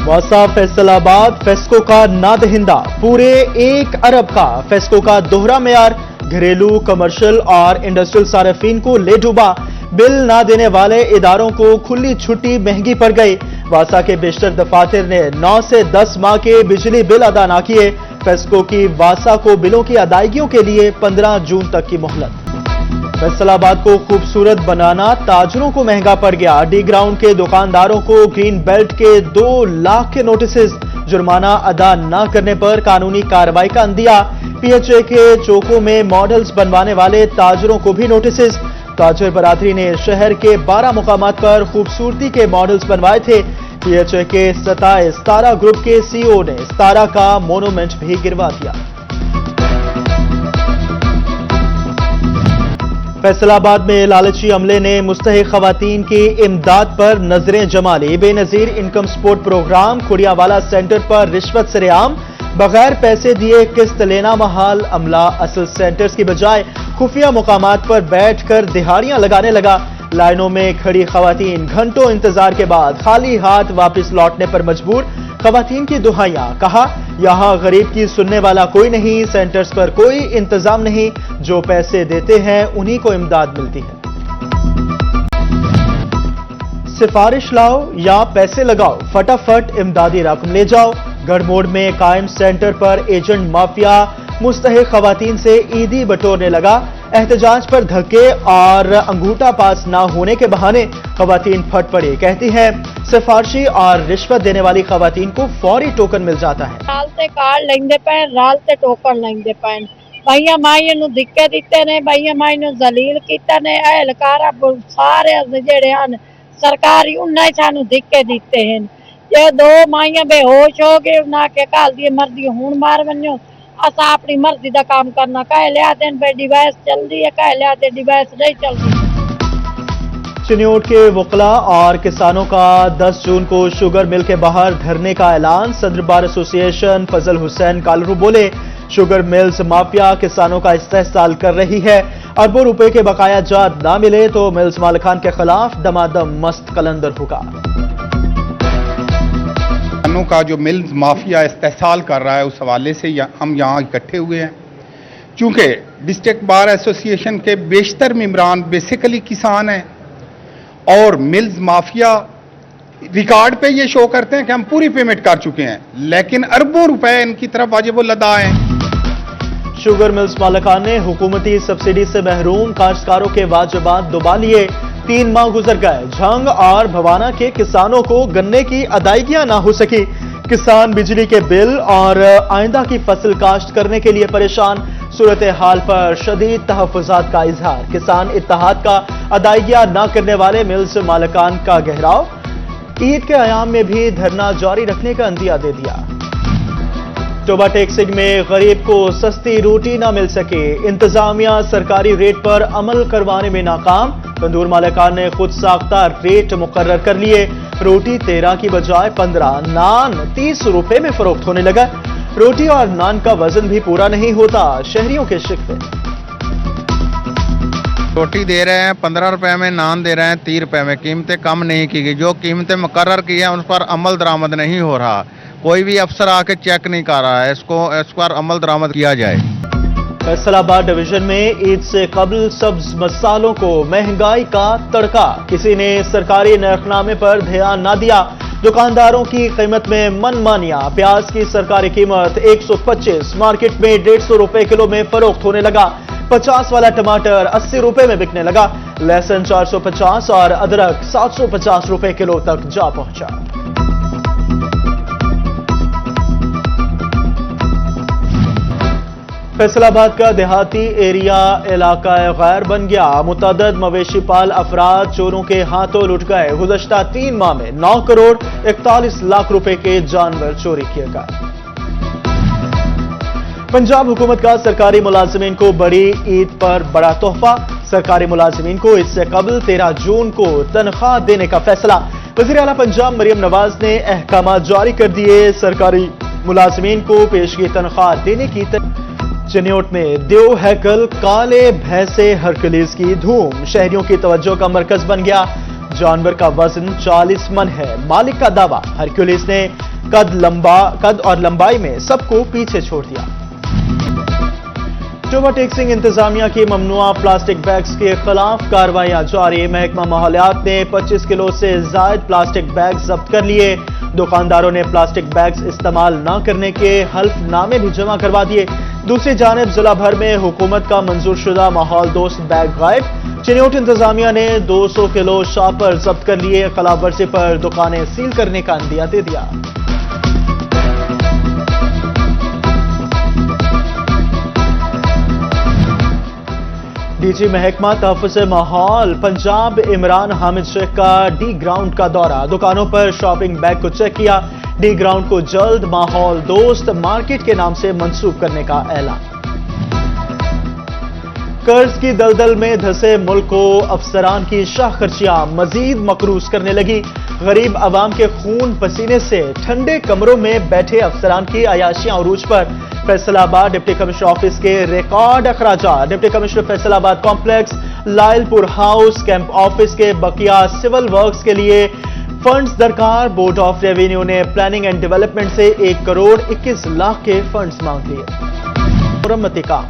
वासा Faisalabad FESCO का नादहिंदा, पूरे 1 अरब का फेस्को का दोहरा मेयार घरेलू, कमर्शियल और इंडस्ट्रियल सार्फिन को ले डूबा। बिल ना देने वाले इदारों को खुली छुट्टी महंगी पड़ गई। वासा के बेशतर दफातर ने 9 से 10 माह के बिजली बिल अदा न किए। फेस्को की वासा को बिलों की अदायगियों के लिए 15 जून तक की मोहलत। फैसलाबाद को खूबसूरत बनाना ताजरों को महंगा पड़ गया। डी ग्राउंड के दुकानदारों को ग्रीन बेल्ट के 2 लाख के नोटिस, जुर्माना अदा न करने पर कानूनी कार्रवाई का अंदिया। पीएचए के चौकों में मॉडल्स बनवाने वाले ताजरों को भी नोटिस। ताजर बरादरी ने शहर के 12 मुकामात पर खूबसूरती के मॉडल्स बनवाए थे। पीएचए के 27 सतारा ग्रुप के सीईओ ने सतारा का मोनूमेंट भी गिरवा दिया। फैसलाबाद में लालची अमले ने मुस्तहिक खवातीन की इमदाद पर नजरें जमा ली। Benazir income support program Khuriyanwala center पर रिश्वत सरेआम, बगैर पैसे दिए किस्त लेना महाल। अमला असल सेंटर्स की बजाय खुफिया मुकामात पर बैठकर दिहाड़ियां लगाने लगा। लाइनों में खड़ी खवातीन घंटों इंतजार के बाद खाली हाथ वापस लौटने पर मजबूर। खवातीन की दुहाइयां, कहा यहां गरीब की सुनने वाला कोई नहीं, सेंटर्स पर कोई इंतजाम नहीं, जो पैसे देते हैं उन्हीं को इमदाद मिलती है। सिफारिश लाओ या पैसे लगाओ, फटाफट इमदादी रकम ले जाओ। गढ़मोड़ में कायम सेंटर पर एजेंट माफिया मुस्तहिक खवातीन से ईदी बटोरने लगा। एहतजाज पर धक्के और अंगूठा पास ना होने के बहाने खवातीन फट पड़ी। कहती है सिफारशी और रिश्वत देने वाली खवातीन को फौरी टोकन मिल जाता है। रालते कार्ड लेंदे पैन, रालते टोकन लेंदे पैन। भाइया माई नूं धिक्के दिते ने, भाइया माई नूं जलील कीता ने। एहलकार सारे जेड़े हन सरकारी उन्हें ही सानू धिक्के दिते हैं। जे 2 माइयां बेहोश हो गए, ना के काल दी मर्जी हुण मार वन्यो, असा अपनी मर्जी का काम करना। कह लिया दिन पे डिवाइस चल रही है, कह लिया डिवाइस नहीं चल रही। चिन्योट के वकला और किसानों का 10 जून को शुगर मिल के बाहर धरने का ऐलान। सदर बार एसोसिएशन फजल हुसैन कालरू बोले, शुगर मिल्स माफिया किसानों का इस्तेहसाल कर रही है। अरबों रुपए के बकाया जात ना मिले तो मिल्स मालिकान के खिलाफ दमादम मस्त कलंदर होगा। किसानों का जो मिल्स माफिया इस्तेहसाल कर रहा है, उस हवाले से हम यहाँ इकट्ठे हुए हैं। चूंकि डिस्ट्रिक्ट बार एसोसिएशन के बेशतर मेंबरान बेसिकली किसान हैं और मिल्स माफिया रिकॉर्ड पे ये शो करते हैं कि हम पूरी पेमेंट कर चुके हैं, लेकिन अरबों रुपए इनकी तरफ वाजिब लदा हैं। शुगर मिल्स मालिकान ने हुकूमती सब्सिडी से महरूम काश्तकारों के वाजिबात दुबा लिए। 3 माह गुजर गए, झंग और भवाना के किसानों को गन्ने की अदायगियां ना हो सकी। किसान बिजली के बिल और आइंदा की फसल काश्त करने के लिए परेशान। सूरत हाल पर शदीद तहफ़्फ़ुज़ात का इजहार। किसान इत्तेहाद का अदायगियां ना करने वाले मिल्स मालिकान का गहराव। ईद के अयाम में भी धरना जारी रखने का अंदिया दे दिया। टोबा टैक्सिंग में गरीब को सस्ती रोटी ना मिल सके, इंतजामिया सरकारी रेट पर अमल करवाने में नाकाम। तंदूर मालिकान ने खुद साख्ता रेट मुकर्रर कर लिए। रोटी 13 की बजाय 15, नान 30 रुपए में फरोख्त होने लगा। रोटी और नान का वजन भी पूरा नहीं होता, शहरियों के शिकवे। रोटी दे रहे हैं 15 रुपए में, नान दे रहे हैं 30 रुपए में। कीमतें कम नहीं की गई, जो कीमतें मुकर्रर की हैं उन पर अमल दरामद नहीं हो रहा। कोई भी अफसर आके चेक नहीं कर रहा है, इस पर अमल दरामद किया जाए। फैसलाबाद डिवीजन में ईद से कबल सब्ज मसालों को महंगाई का तड़का। किसी ने सरकारी नरखनामे पर ध्यान न दिया। दुकानदारों की कीमत में मनमानियां। प्याज की सरकारी कीमत 125, मार्केट में 150 रुपए किलो में फरोख्त होने लगा। 50 वाला टमाटर 80 रुपए में बिकने लगा। लहसुन 450 और अदरक 750 रुपए किलो तक जा पहुंचा। फैसलाबाद का देहाती एरिया इलाका गैर बन गया। मुतअद्दिद मवेशी पाल अफराद चोरों के हाथों लुट गए। गुज़श्ता 3 माह में 9 करोड़ 41 लाख रुपए के जानवर चोरी किए गए। पंजाब हुकूमत का सरकारी मुलाजिमीन को बड़ी ईद पर बड़ा तोहफा। सरकारी मुलाजिमीन को इससे कबल 13 जून को तनख्वाह देने का फैसला। वज़ीर आला पंजाब मरियम नवाज ने अहकाम जारी कर दिए। सरकारी मुलाजिमीन को पेशगी तनख्वाह देने की चिन्योट में देव हैकल काले भैंसे हरकुलिस की धूम। शहरियों की तवज्जो का मरकज बन गया। जानवर का वजन 40 मन है। मालिक का दावा, हरकुलिस ने कद और लंबाई में सबको पीछे छोड़ दिया। टोबा टेक्सिंग इंतजामिया की ममनुआ प्लास्टिक बैग्स के खिलाफ कार्रवाइयां जारी। महकमा माहौलियात ने 25 किलो से जायद प्लास्टिक बैग जब्त कर लिए। दुकानदारों ने प्लास्टिक बैग्स इस्तेमाल न करने के हल्फनामे भी जमा करवा दिए। दूसरी जानिब जिला भर में हुकूमत का मंजूर शुदा माहौल दोस्त बैग गायब। चिन्योट इंतजामिया ने 200 किलो शॉपर जब्त कर लिए। खिलाफ वर्जी पर दुकानें सील करने का अंदिया दे दिया। डीजी महकमा तहफ़्फ़ुज़ माहौल पंजाब इमरान हामिद शेख का डी ग्राउंड का दौरा। दुकानों पर शॉपिंग बैग को चेक किया। डी ग्राउंड को जल्द माहौल दोस्त मार्केट के नाम से मंसूब करने का ऐलान। कर्ज की दलदल में धंसे मुल्क को अफसरान की शाह खर्चियां मजीद मकरूज करने लगी। गरीब आवाम के खून पसीने से ठंडे कमरों में बैठे अफसरान की अयाशियां उरूज पर। फैसलाबाद डिप्टी कमिश्नर ऑफिस के रिकॉर्ड अखराजात। Deputy commissioner Faisalabad complex, Lyallpur house, camp office के बकिया सिविल वर्क्स के लिए फंड्स दरकार। बोर्ड ऑफ रेवेन्यू ने प्लानिंग एंड डेवलपमेंट से 1 करोड़ 21 लाख के फंड्स मांग लिए। मुरम्मती का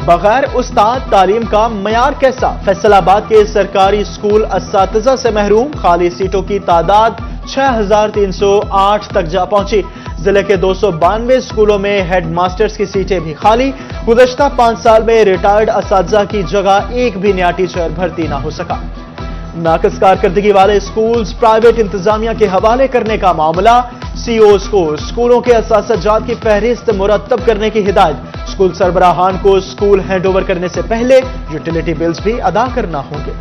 बगैर उस्ताद तालीम का मयार कैसा? फैसलाबाद के सरकारी स्कूल असातिज़ा से महरूम। खाली सीटों की तादाद 6308 तक जा पहुंची। जिले के 292 स्कूलों में हेड मास्टर्स की सीटें भी खाली। गुज़श्ता 5 साल में रिटायर्ड असातिज़ा की जगह एक भी नया टीचर भर्ती ना हो सका। नाक़िस कारकर्दगी वाले स्कूल्स प्राइवेट इंतजामिया के हवाले करने का मामला। सीईओज़ को स्कूलों के असातिज़ात की फहरिस्त मुरत्तब करने की हिदायत। स्कूल सरबराहान को स्कूल हैंड ओवर करने से पहले यूटिलिटी बिल्स भी अदा करना होंगे।